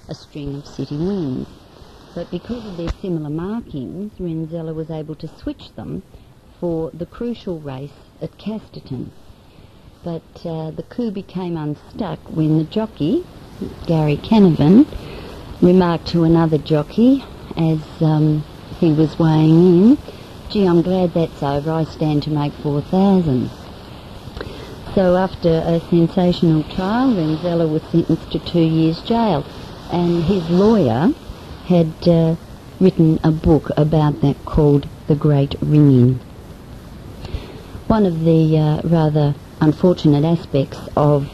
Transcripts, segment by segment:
a string of city wins. But because of their similar markings, Renzella was able to switch them for the crucial race at Casterton. But the coup became unstuck when the jockey, Gary Canavan, remarked to another jockey as he was weighing in, "Gee, I'm glad that's over, I stand to make 4,000. So after a sensational trial, Renzella was sentenced to 2 years jail, and his lawyer had written a book about that called The Great Ringing. One of the rather unfortunate aspects of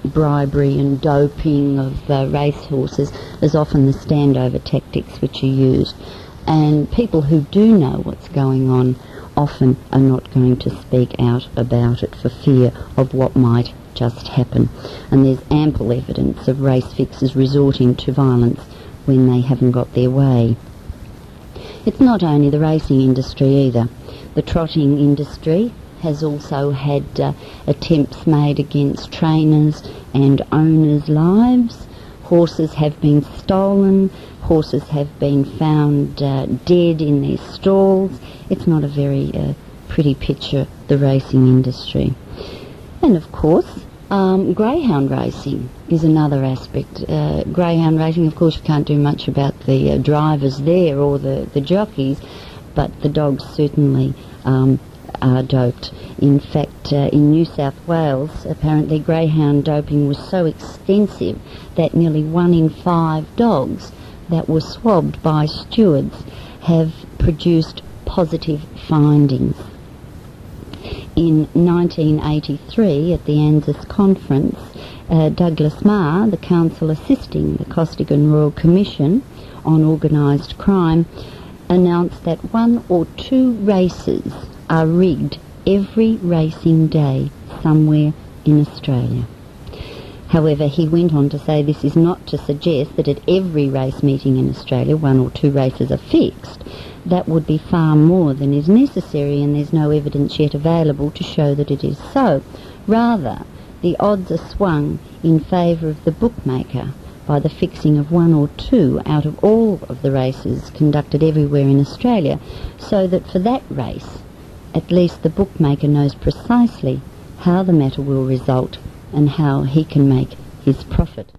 bribery and doping of racehorses is often the standover tactics which are used, and people who do know what's going on often are not going to speak out about it for fear of what might just happen. And there's ample evidence of race fixers resorting to violence when they haven't got their way. It's not only the racing industry either. The trotting industry has also had attempts made against trainers and owners' lives. Horses have been stolen, horses have been found dead in their stalls. It's not a very pretty picture, the racing industry. And of course, greyhound racing is another aspect. Greyhound racing, of course, you can't do much about the drivers there or the jockeys, but the dogs certainly are doped. In fact, in New South Wales, apparently greyhound doping was so extensive that nearly 1 in 5 dogs that were swabbed by stewards have produced positive findings. In 1983, at the ANZUS conference, Douglas Marr, the counsel assisting the Costigan Royal Commission on Organised Crime, announced that 1 or 2 races are rigged every racing day somewhere in Australia. However, he went on to say this is not to suggest that at every race meeting in Australia 1 or 2 races are fixed. That would be far more than is necessary, and there's no evidence yet available to show that it is so. Rather, the odds are swung in favour of the bookmaker by the fixing of 1 or 2 out of all of the races conducted everywhere in Australia, so that for that race, at least the bookmaker knows precisely how the matter will result and how he can make his profit.